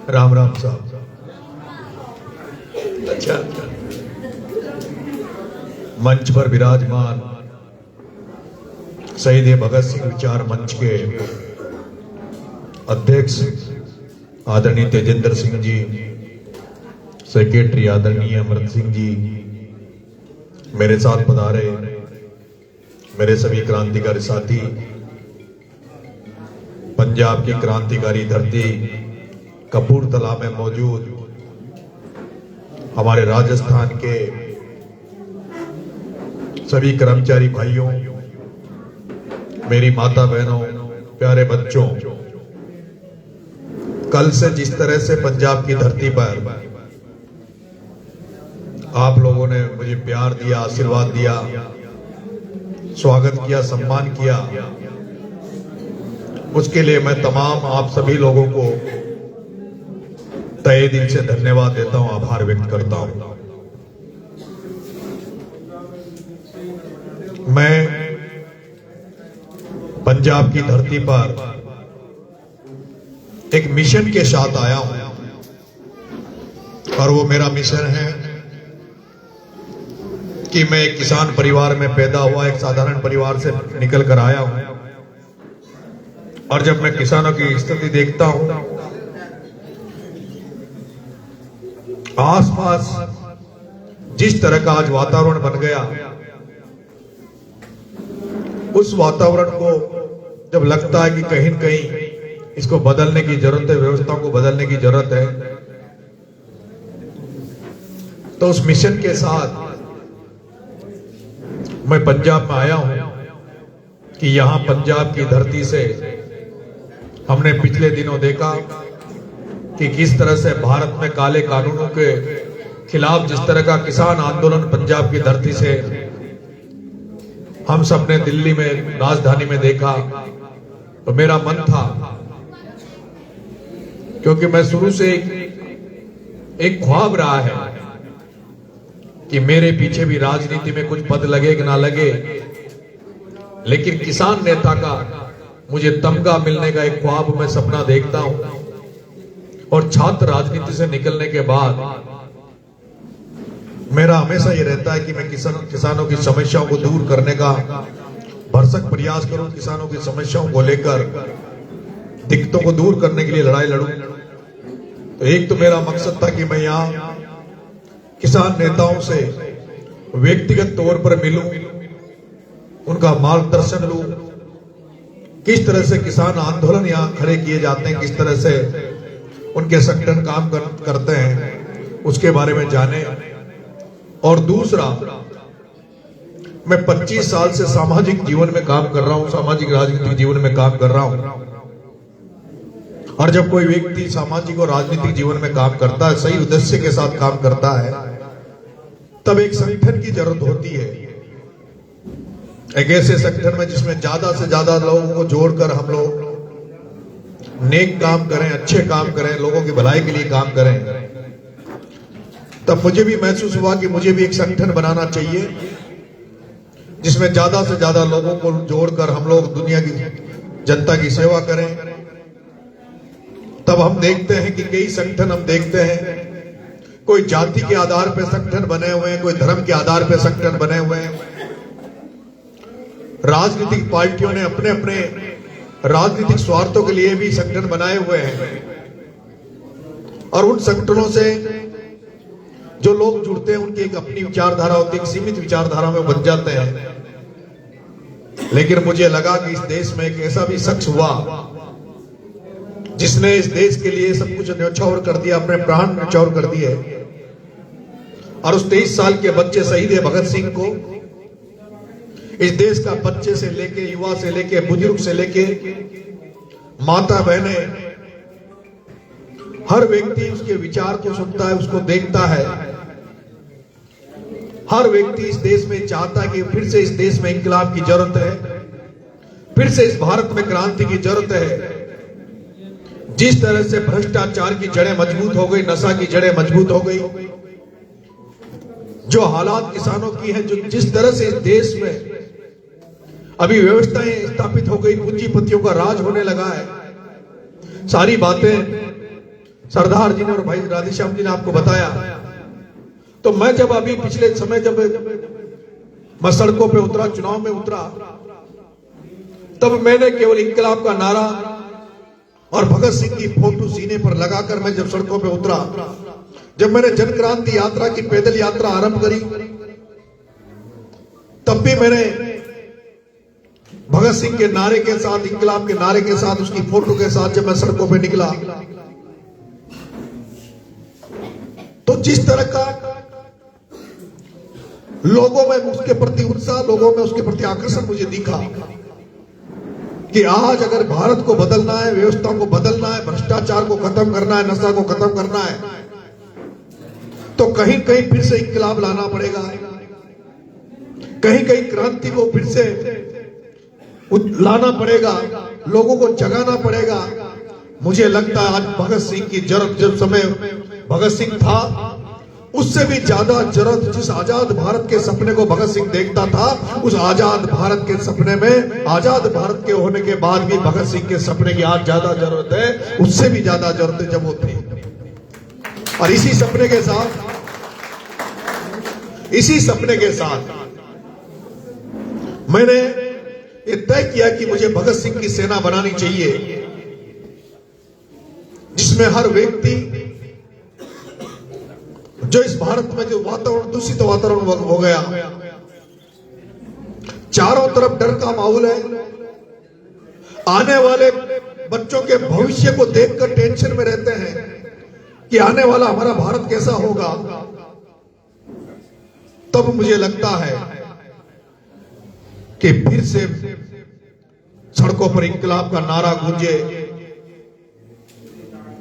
राम राम साहब। अच्छा, मंच पर विराजमान शहीद भगत सिंह विचार मंच के अध्यक्ष आदरणीय तेजेंद्र सिंह जी, सेक्रेटरी आदरणीय अमृत सिंह जी, मेरे साथ पधारे मेरे सभी क्रांतिकारी साथी, पंजाब की क्रांतिकारी धरती कपूरथला में मौजूद हमारे राजस्थान के सभी कर्मचारी भाइयों, मेरी माता बहनों, प्यारे बच्चों, कल से जिस तरह से पंजाब की धरती पर आप लोगों ने मुझे प्यार दिया, आशीर्वाद दिया, स्वागत किया, सम्मान किया, उसके लिए मैं तमाम आप सभी लोगों को तहे दिल से धन्यवाद देता हूं, आभार व्यक्त करता हूं। मैं पंजाब की धरती पर एक मिशन के साथ आया हूं और वो मेरा मिशन है कि मैं एक किसान परिवार में पैदा हुआ, एक साधारण परिवार से निकल कर आया हूं और जब मैं किसानों की स्थिति देखता हूं, आसपास जिस तरह का आज वातावरण बन गया, उस वातावरण को जब लगता है कि कहीं न कहीं इसको बदलने की जरूरत है, व्यवस्थाओं को बदलने की जरूरत है, तो उस मिशन के साथ मैं पंजाब में आया हूं कि यहां पंजाब की धरती से हमने पिछले दिनों देखा कि किस तरह से भारत में काले कानूनों के खिलाफ जिस तरह का किसान आंदोलन पंजाब की धरती से हम सब ने दिल्ली में, राजधानी में देखा, तो मेरा मन था, क्योंकि मैं शुरू से एक ख्वाब रहा है कि मेरे पीछे भी राजनीति में कुछ पद लगे कि ना लगे, लेकिन किसान नेता का मुझे तमगा मिलने का एक ख्वाब मैं सपना देखता हूं। और छात्र राजनीति से निकलने के बाद मेरा हमेशा ये रहता है कि मैं किसानों की समस्याओं को दूर करने का भरसक प्रयास करूं, किसानों की समस्याओं को लेकर दिक्कतों को दूर करने के लिए लड़ाई लड़ूं। तो एक तो मेरा मकसद था कि मैं यहाँ किसान नेताओं से व्यक्तिगत तौर पर मिलूं, उनका मार्गदर्शन लूं, किस तरह से किसान आंदोलन यहाँ खड़े किए जाते हैं, किस तरह से उनके संगठन काम करते हैं, उसके बारे में जाने। और दूसरा, मैं 25 साल से सामाजिक जीवन में काम कर रहा हूं, सामाजिक राजनीतिक जीवन में काम कर रहा हूं, और जब कोई व्यक्ति सामाजिक और राजनीतिक जीवन में काम करता है, सही उद्देश्य के साथ काम करता है, तब एक संगठन की जरूरत होती है, एक ऐसे संगठन में जिसमें ज्यादा से ज्यादा लोगों को जोड़कर हम लोग नेक काम करें, अच्छे काम करें, लोगों की भलाई के लिए काम करें। तब मुझे भी महसूस हुआ कि मुझे भी एक संगठन बनाना चाहिए जिसमें ज्यादा से ज्यादा लोगों को जोड़कर हम लोग दुनिया की जनता की सेवा करें। तब हम देखते हैं कि कई संगठन हम देखते हैं, कोई जाति के आधार पर संगठन बने हुए हैं, कोई धर्म के आधार पर संगठन बने हुए हैं। राजनीतिक पार्टियों ने अपने अपने राजनीतिक स्वार्थों के लिए भी संगठन बनाए हुए हैं, और उन संगठनों से जो लोग जुड़ते हैं उनकी एक अपनी विचारधारा होती है, एक सीमित विचारधारा में बन जाते हैं। लेकिन मुझे लगा कि इस देश में एक ऐसा भी शख्स हुआ जिसने इस देश के लिए सब कुछ न्यौछावर कर दिया, अपने प्राण न्यौछावर कर दिए, और उस 23 साल के बच्चे शहीद भगत सिंह को इस देश का बच्चे से लेके, युवा से लेके, बुजुर्ग से लेके, माता बहने, हर व्यक्ति उसके विचार को सुनता है, उसको देखता है। हर व्यक्ति इस देश में चाहता है कि फिर से इस देश में इंकलाब की जरूरत है, फिर से इस भारत में क्रांति की जरूरत है। जिस तरह से भ्रष्टाचार की जड़ें मजबूत हो गई, नशा की जड़ें मजबूत हो गई, जो हालात किसानों की है, जो जिस तरह से इस देश में अभी व्यवस्थाएं स्थापित हो गई, पूंजीपतियों का राज होने लगा है, सारी बातें सरदार जी ने और भाई राधेश्याम जी ने आपको बताया। तो मैं जब अभी पिछले समय जब मैं सड़कों पे उतरा, चुनाव में उतरा, तब मैंने केवल इंकलाब का नारा और भगत सिंह की फोटो सीने पर लगाकर मैं जब सड़कों पे उतरा, जब मैंने जन क्रांति यात्रा की पैदल यात्रा आरंभ करी, तब भी मैंने भगत सिंह के नारे के साथ, इंकलाब के नारे के साथ, उसकी फोटो के साथ जब मैं सड़कों पे निकला, तो जिस तरह का लोगों में उसके प्रति उत्साह, लोगों में उसके प्रति आकर्षण मुझे दिखा कि आज अगर भारत को बदलना है, व्यवस्था को बदलना है, भ्रष्टाचार को खत्म करना है, नशा को खत्म करना है, तो कहीं कहीं फिर से इंकलाब लाना पड़ेगा, कहीं कहीं क्रांति को फिर से लाना पड़ेगा, लोगों को जगाना पड़ेगा। मुझे लगता है आज भगत सिंह की जरूरत, जब समय भगत सिंह था उससे भी ज्यादा जरूरत, जिस आजाद भारत के सपने को भगत सिंह देखता था, उस आजाद भारत के सपने में, आजाद भारत के होने के बाद भी भगत सिंह के सपने की आज ज्यादा जरूरत है, उससे भी ज्यादा जरूरत है जब वो थी। और इसी सपने के साथ मैंने ये तय किया कि मुझे भगत सिंह की सेना बनानी चाहिए, जिसमें हर व्यक्ति, जो इस भारत में जो वातावरण, दूषित वातावरण हो गया, चारों तरफ डर का माहौल है, आने वाले बच्चों के भविष्य को देखकर टेंशन में रहते हैं कि आने वाला हमारा भारत कैसा होगा। तब मुझे लगता है कि फिर से सड़कों पर इंकलाब का नारा गूंजे,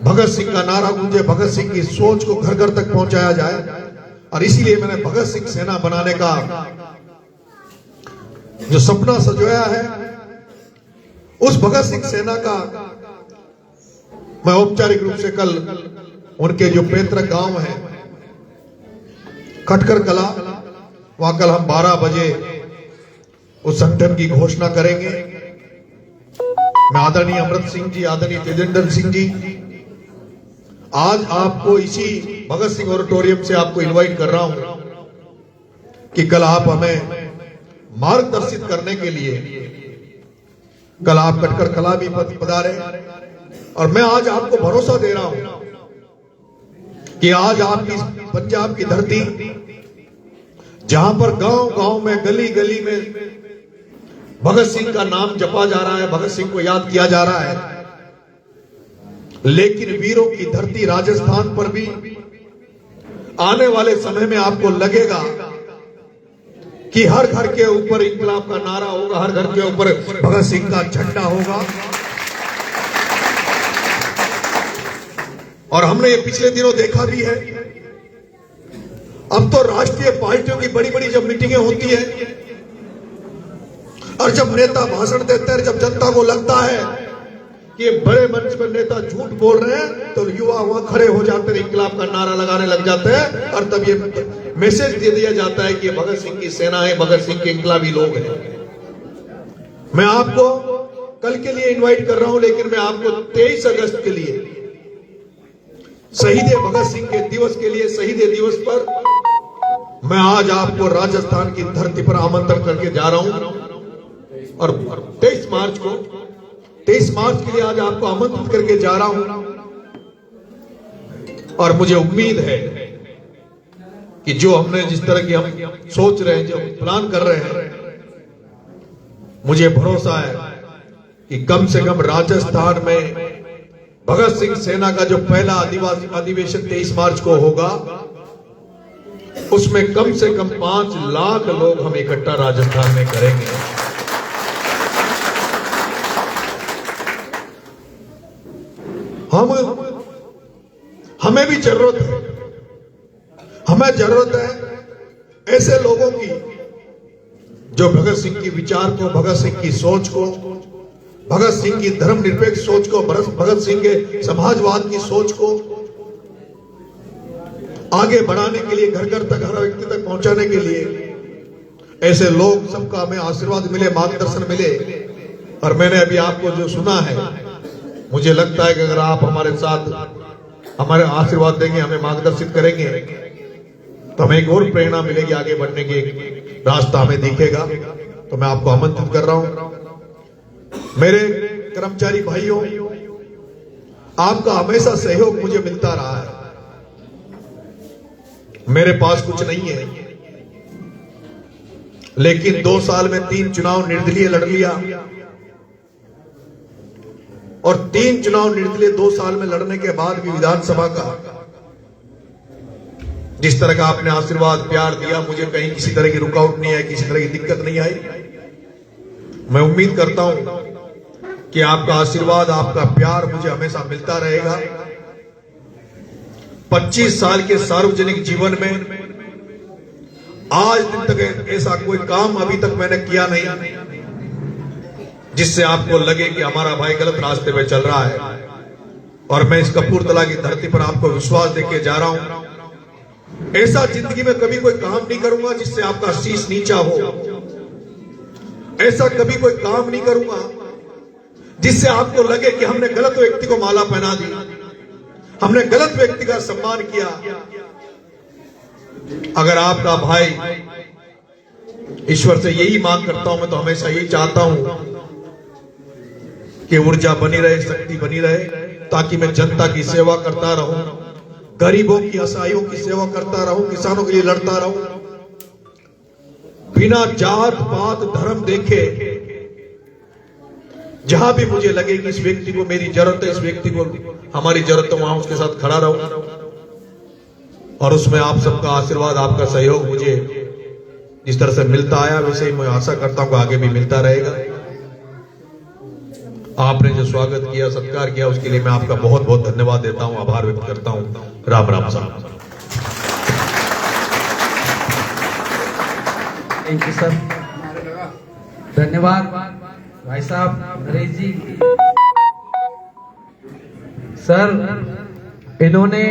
भगत सिंह का नारा गूंजे, भगत सिंह की सोच को घर घर तक पहुंचाया जाए। और इसीलिए मैंने भगत सिंह सेना बनाने का जो सपना सजोया है, उस भगत सिंह सेना का मैं औपचारिक रूप से कल उनके जो पैतृक गांव है खटकर कला, वहां कल हम 12 बजे उस संगठन की घोषणा करेंगे। मैं आदरणीय अमृत सिंह जी, आदरणीय तेजेंद्र सिंह जी, आज आपको इसी भगत सिंह ऑडिटोरियम से आपको इनवाइट कर रहा हूं कि कल आप हमें मार्गदर्शित करने के लिए, कल आप कटकर कला भी पधारे। और मैं आज आपको भरोसा दे रहा हूं कि आज आपकी पंजाब की धरती, जहां पर गांव गांव में, गली गली में भगत सिंह का नाम जपा जा रहा है, भगत सिंह को याद किया जा रहा है, लेकिन वीरों की धरती राजस्थान पर भी आने वाले समय में आपको लगेगा कि हर घर के ऊपर इंकलाब का नारा होगा, हर घर के ऊपर भगत सिंह का झंडा होगा। और हमने ये पिछले दिनों देखा भी है, अब तो राष्ट्रीय पार्टियों की बड़ी बड़ी जब मीटिंगें होती है और जब नेता भाषण देते हैं, जब जनता को लगता है कि बड़े मंच पर नेता झूठ बोल रहे हैं, तो युवा वहां खड़े हो जाते हैं, इंकलाब का नारा लगाने लग जाते हैं, और तब ये मैसेज दे दिया जाता है कि भगत सिंह की सेना है, भगत सिंह के इंकलाबी लोग हैं। मैं आपको कल के लिए इनवाइट कर रहा हूं, लेकिन मैं आपको 23 अगस्त के लिए, शहीद भगत सिंह के दिवस के लिए, शहीद दिवस पर मैं आज आपको राजस्थान की धरती पर आमंत्रण करके जा रहा हूं। और 23 मार्च के लिए आज आपको आमंत्रित करके जा रहा हूं। और मुझे उम्मीद है कि जो हमने, जिस तरह की हम सोच रहे हैं, जो प्लान कर रहे हैं, मुझे भरोसा है कि कम से कम राजस्थान में भगत सिंह सेना का जो पहला अधिवेशन 23 मार्च को होगा, उसमें कम से कम 5 लाख लोग हम इकट्ठा राजस्थान में करेंगे। हमें भी जरूरत है, हमें जरूरत है ऐसे लोगों की जो भगत सिंह की विचार को, भगत सिंह की सोच को, भगत सिंह की धर्मनिरपेक्ष सोच को, भगत सिंह के समाजवाद की सोच को आगे बढ़ाने के लिए, घर घर तक, हर व्यक्ति तक पहुंचाने के लिए ऐसे लोग सबका हमें आशीर्वाद मिले, मार्गदर्शन मिले। और मैंने अभी आपको जो सुना है, मुझे लगता है कि अगर आप हमारे साथ हमारे आशीर्वाद देंगे, हमें मार्गदर्शित करेंगे, तो हमें एक और प्रेरणा मिलेगी, आगे बढ़ने की एक रास्ता हमें दिखेगा। तो मैं आपको आमंत्रित कर रहा हूं। मेरे कर्मचारी भाइयों, आपका हमेशा सहयोग मुझे मिलता रहा है। मेरे पास कुछ नहीं है, लेकिन 2 साल में 3 चुनाव निर्दलीय लड़ लिया, और 3 चुनाव निर्दलीय 2 साल में लड़ने के बाद भी विधानसभा का जिस तरह का आपने आशीर्वाद प्यार दिया, मुझे कहीं किसी तरह की रुकावट नहीं आई, किसी तरह की दिक्कत नहीं आई। मैं उम्मीद करता हूं कि आपका आशीर्वाद, आपका प्यार मुझे हमेशा मिलता रहेगा। 25 साल के सार्वजनिक जीवन में आज दिन तक ऐसा कोई काम अभी तक मैंने किया नहीं जिससे आपको लगे कि हमारा भाई गलत रास्ते पे चल रहा है। और मैं इस कपूरथला की धरती पर आपको विश्वास देके जा रहा हूं, ऐसा जिंदगी में कभी कोई काम नहीं करूंगा जिससे आपका शीश नीचा हो। ऐसा कभी कोई काम नहीं करूंगा जिससे आपको लगे कि हमने गलत व्यक्ति को माला पहना दी, हमने गलत व्यक्ति का सम्मान किया। अगर आपका भाई ईश्वर से यही मांग करता हूं, मैं तो हमेशा यही चाहता हूं कि ऊर्जा बनी रहे, शक्ति बनी रहे, ताकि मैं जनता की सेवा करता रहूं, गरीबों की, असहायों की सेवा करता रहूं, किसानों के लिए लड़ता रहूं, बिना जात पात धर्म देखे। जहां भी मुझे लगे कि इस व्यक्ति को मेरी जरूरत है, इस व्यक्ति को हमारी जरूरत है, वहां उसके साथ खड़ा रहूं। और उसमें आप सबका आशीर्वाद, आपका सहयोग मुझे जिस तरह से मिलता आया, वैसे ही मैं आशा करता हूं कि आगे भी मिलता रहेगा। आपने जो स्वागत किया, सत्कार किया, उसके लिए मैं आपका बहुत बहुत धन्यवाद देता हूं, आभार व्यक्त करता हूं। राम राम साहब। थैंक यू सर, धन्यवाद भाई साहब नरेश जी। सर, इन्होंने